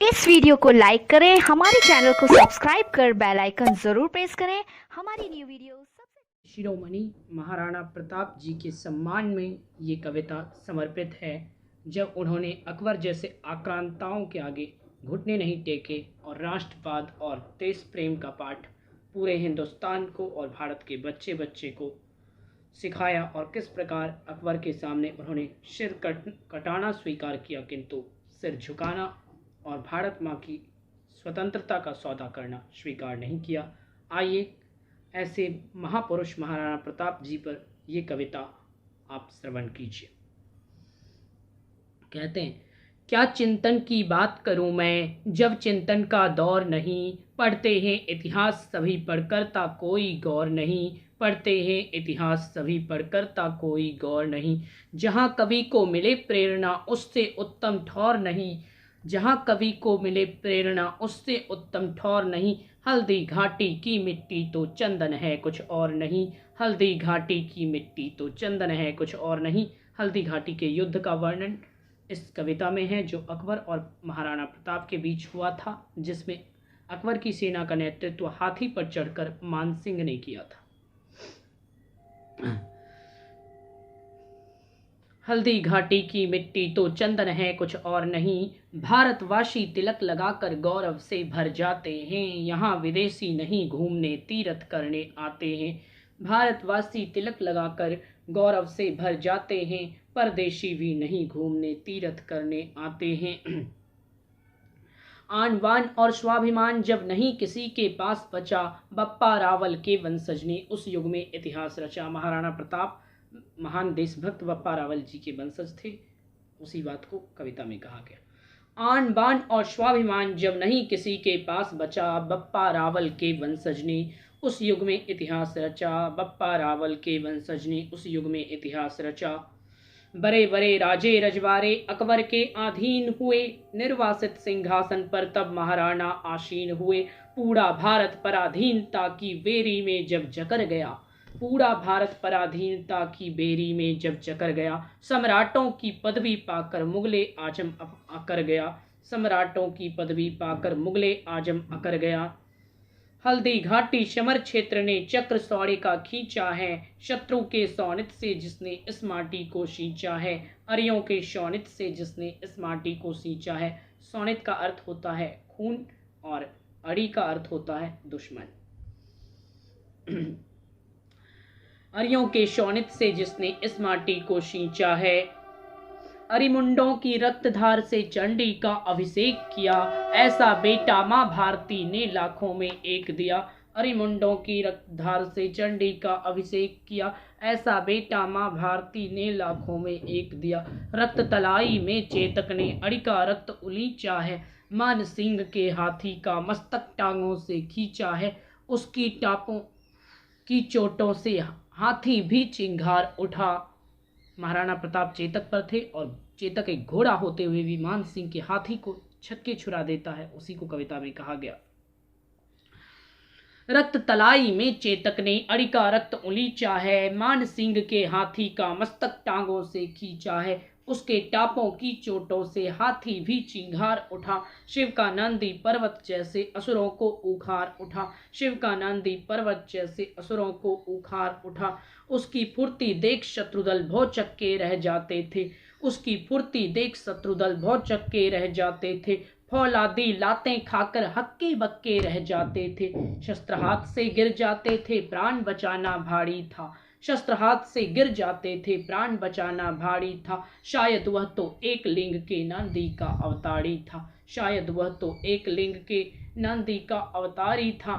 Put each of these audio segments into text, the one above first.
इस वीडियो को लाइक करें, हमारे चैनल को सब्सक्राइब कर बेल आइकन जरूर प्रेस करें हमारी न्यू वीडियो सबसे। शिरोमणि महाराणा प्रताप जी के सम्मान में ये कविता समर्पित है, जब उन्होंने अकबर जैसे आक्रांताओं के आगे घुटने नहीं टेके और राष्ट्रवाद और देश प्रेम का पाठ पूरे हिंदुस्तान को और भारत के बच्चे बच्चे को सिखाया, और किस प्रकार अकबर के सामने उन्होंने सिर कटाना स्वीकार किया किंतु सिर झुकाना और भारत माँ की स्वतंत्रता का सौदा करना स्वीकार नहीं किया। आइए ऐसे महापुरुष महाराणा प्रताप जी पर ये कविता आप श्रवण कीजिए। कहते हैं, क्या चिंतन की बात करूं मैं, जब चिंतन का दौर नहीं। पढ़ते हैं इतिहास सभी पढ़कर ता कोई गौर नहीं। पढ़ते हैं इतिहास सभी पढ़कर ता कोई गौर नहीं। जहां कवि को मिले प्रेरणा उससे उत्तम ठौर नहीं। जहां कवि को मिले प्रेरणा उससे उत्तम ठौर नहीं। हल्दी घाटी की मिट्टी तो चंदन है कुछ और नहीं। हल्दी घाटी की मिट्टी तो चंदन है कुछ और नहीं। हल्दी घाटी के युद्ध का वर्णन इस कविता में है, जो अकबर और महाराणा प्रताप के बीच हुआ था, जिसमें अकबर की सेना का नेतृत्व हाथी पर चढ़कर मानसिंह ने किया था। हल्दी घाटी की मिट्टी तो चंदन है कुछ और नहीं। भारतवासी तिलक लगाकर गौरव से भर जाते हैं। यहाँ विदेशी नहीं घूमने तीर्थ करने आते हैं। भारतवासी तिलक लगाकर गौरव से भर जाते हैं। परदेशी भी नहीं घूमने तीर्थ करने आते हैं। आन बान और स्वाभिमान जब नहीं किसी के पास बचा, बप्पा रावल के वंशज ने उस युग में इतिहास रचा। महाराणा प्रताप महान देशभक्त बप्पा रावल जी के वंशज थे, उसी बात को कविता में कहा गया। आन बान और स्वाभिमान जब नहीं किसी के पास बचा, बप्पा रावल के वंशज ने उस युग में इतिहास रचा। बप्पा रावल के वंशज ने उस युग में इतिहास रचा। बड़े बड़े राजे रजवाड़े अकबर के अधीन हुए। निर्वासित सिंहासन पर तब महाराणा आसीन हुए। पूरा भारत पराधीनता की बेरी में जब जकर गया। पूरा भारत पराधीनता की बेरी में जब जकर गया। सम्राटों की पदवी पाकर मुगले आजम अकर गया। सम्राटों की पदवी पाकर मुगले आजम अकर गया। हल्दी घाटी समर क्षेत्र ने चक्र सौड़े का खींचा है। शत्रु के सौनित से जिसने इस माटी को सींचा है। अरियों के सौनित से जिसने इस माटी को सींचा है। सौनित का अर्थ होता है खून और अरी का अर्थ होता है दुश्मन। अरियों के शौनित से जिसने इस माटी को सींचा है। अरिमुंडों की रक्तधार से चंडी का अभिषेक किया। ऐसा बेटा माँ भारती ने लाखों में एक दिया। अरिमुंडों की रक्तधार से चंडी का अभिषेक किया। ऐसा बेटा माँ भारती ने लाखों में एक दिया। रक्त तलाई में चेतक ने अरि का रक्त उलीचा है। मान सिंह के हाथी का मस्तक टांगों से खींचा है। उसकी टापों की चोटों से हाथी भी चिंगार उठा। महाराणा प्रताप चेतक पर थे और चेतक एक घोड़ा होते हुए भी मान सिंह के हाथी को छक्के छुड़ा देता है, उसी को कविता में कहा गया। रक्त तलाई में चेतक ने अरि का रक्त उलीचा है। मान सिंह के हाथी का मस्तक टांगों से खींचा है। उसके टापों की चोटों से हाथी भी चिंगार उठा। शिव का नंदी पर्वत जैसे असुरों को उखाड़ उठा। शिव का नंदी पर्वत जैसे असुरों को उखाड़ उठा। उसकी फुर्ती देख शत्रुदल भौचक्के रह जाते थे। उसकी फुर्ती देख शत्रुदल भौचक्के रह जाते थे। फौलादी लातें खाकर हक्के बक्के रह जाते थे। शस्त्र हाथ से गिर जाते थे, प्राण बचाना भारी था। शस्त्र हाथ से गिर जाते थे, प्राण बचाना भारी था। शायद वह तो एक लिंग के नंदी का अवतारी था। शायद वह तो एक लिंग के नंदी का अवतारी था।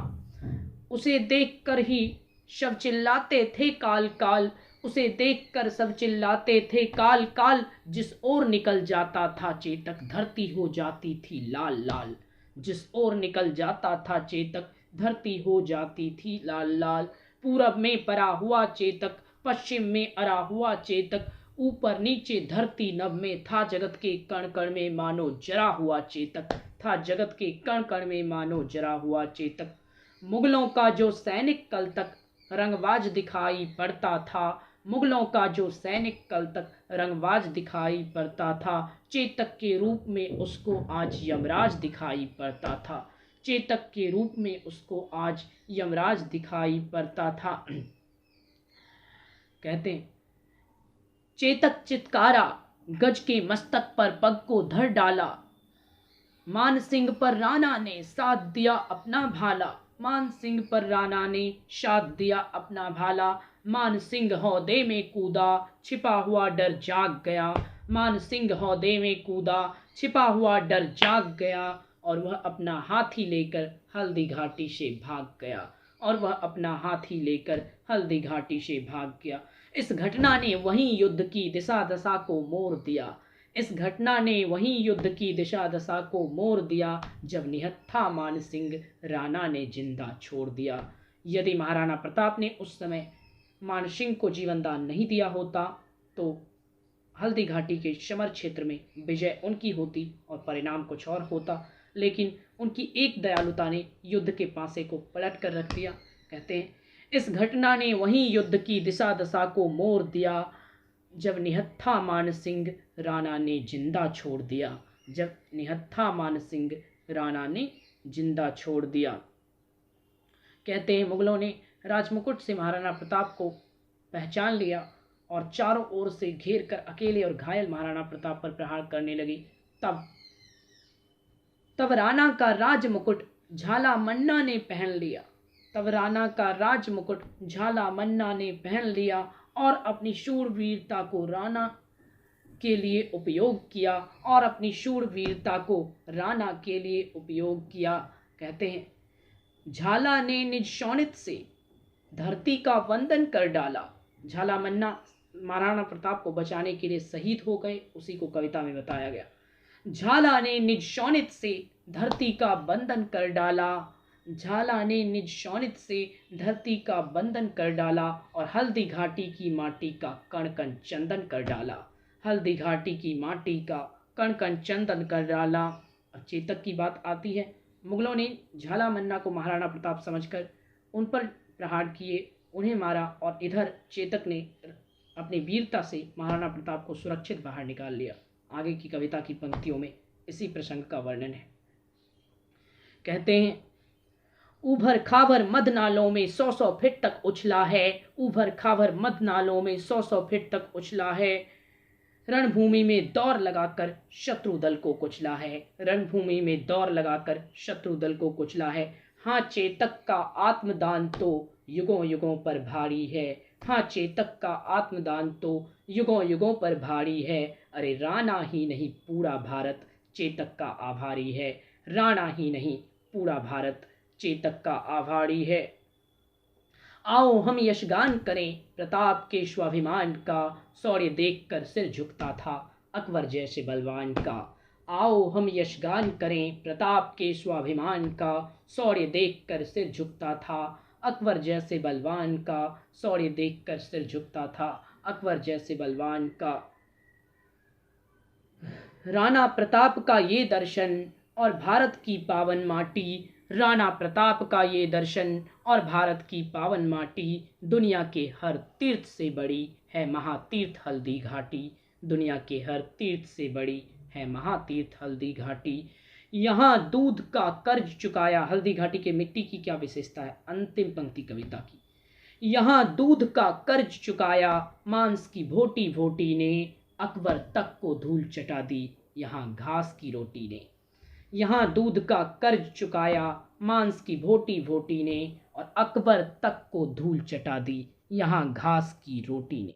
उसे देखकर ही सब चिल्लाते थे काल काल। उसे देखकर सब चिल्लाते थे काल काल। जिस ओर निकल जाता था चेतक धरती हो जाती थी लाल लाल। जिस ओर निकल जाता था चेतक धरती हो जाती थी लाल लाल। पूरब में परा हुआ चेतक, पश्चिम में अरा हुआ चेतक। ऊपर नीचे धरती नभ में था जगत के कण कण में मानो जरा हुआ चेतक। था जगत के कण कण में मानो जरा हुआ चेतक। मुगलों का जो सैनिक कल तक रंगबाज दिखाई पड़ता था, मुगलों का जो सैनिक कल तक रंगबाज दिखाई पड़ता था, चेतक के रूप में उसको आज यमराज दिखाई पड़ता था। चेतक के रूप में उसको आज यमराज दिखाई पड़ता था। कहते हैं, चेतक चित्कारा, गज के मस्तक पर पग को धर डाला। मान सिंह पर राणा ने साथ दिया अपना भाला। मान सिंह पर राणा ने साथ दिया अपना भाला। मान सिंह हौदे में कूदा, छिपा हुआ डर जाग गया। मान सिंह हौदे में कूदा, छिपा हुआ डर जाग गया। और वह अपना हाथी लेकर हल्दी घाटी से भाग गया। और वह अपना हाथी लेकर हल्दी घाटी से भाग गया। इस घटना ने वहीं युद्ध की दिशा दशा को मोड़ दिया। इस घटना ने वहीं युद्ध की दिशा दशा को मोड़ दिया, जब निहत्था मान सिंह राणा ने जिंदा छोड़ दिया। यदि महाराणा प्रताप ने उस समय मान सिंह को जीवन दान नहीं दिया होता तो हल्दी घाटी के समर क्षेत्र में विजय उनकी होती और परिणाम कुछ और होता। लेकिन उनकी एक दयालुता ने युद्ध के पासे को पलट कर रख दिया। कहते हैं, इस घटना ने वहीं युद्ध की दिशा दशा को मोड़ दिया, जब निहत्था मान सिंह राणा ने जिंदा छोड़ दिया। जब निहत्था मान सिंह राणा ने जिंदा छोड़ दिया। कहते हैं, मुगलों ने राजमुकुट से महाराणा प्रताप को पहचान लिया और चारों ओर से घेर कर अकेले और घायल महाराणा प्रताप पर प्रहार करने लगी। तब राणा का राजमुकुट झाला मन्ना ने पहन लिया। तब राणा का राजमुकुट झाला मन्ना ने पहन लिया और अपनी शूरवीरता को राणा के लिए उपयोग किया। और अपनी शूरवीरता को राणा के लिए उपयोग किया। कहते हैं, झाला ने निज शौनित से धरती का वंदन कर डाला। झाला मन्ना महाराणा प्रताप को बचाने के लिए शहीद हो गए, उसी को कविता में बताया गया। झाला ने निज शौनित से धरती का बंधन कर डाला। झाला ने निज शौनित से धरती का बंधन कर डाला और हल्दी घाटी की माटी का कण कण चंदन कर डाला। हल्दी घाटी की माटी का कण कण चंदन कर डाला। अब चेतक की बात आती है। मुगलों ने झाला मन्ना को महाराणा प्रताप समझकर उन पर प्रहार किए, उन्हें मारा और इधर चेतक ने अपनी वीरता से महाराणा प्रताप को सुरक्षित बाहर निकाल लिया। आगे की कविता की पंक्तियों में इसी प्रसंग का वर्णन है। कहते हैं, उभर खावर मध नालों में 100-100 फीट तक उछला है। उभर खावर मध नालों में 100-100 फीट तक उछला है। रणभूमि में दौड़ लगाकर शत्रु दल को कुचला है। रणभूमि में दौड़ लगाकर शत्रु दल को कुचला है। हाँ, चेतक का आत्मदान तो युगों युगों पर भारी है। हाँ, चेतक का आत्मदान तो युगों युगों पर भारी है। अरे राणा ही नहीं पूरा भारत चेतक का आभारी है। राणा ही नहीं पूरा भारत चेतक का आभारी है। आओ हम यशगान करें प्रताप के स्वाभिमान का। शौर्य देखकर सिर झुकता था अकबर जैसे बलवान का। आओ हम यशगान करें प्रताप के स्वाभिमान का। शौर्य देखकर सिर झुकता था अकबर जैसे बलवान का। शौर्य देखकर सिर झुकता था अकबर जैसे बलवान का। राणा प्रताप का ये दर्शन और भारत की पावन माटी। राणा प्रताप का ये दर्शन और भारत की पावन माटी। दुनिया के हर तीर्थ से बड़ी है महातीर्थ हल्दी घाटी। दुनिया के हर तीर्थ से बड़ी है महातीर्थ हल्दी घाटी। यहाँ दूध का कर्ज चुकाया। हल्दी घाटी के मिट्टी की क्या विशेषता है? अंतिम पंक्ति कविता की। यहाँ दूध का कर्ज चुकाया मांस की भोटी भोटी ने। अकबर तक को धूल चटा दी यहाँ घास की रोटी ने। यहाँ दूध का कर्ज चुकाया मांस की भोटी भोटी ने और अकबर तक को धूल चटा दी यहाँ घास की रोटी ने।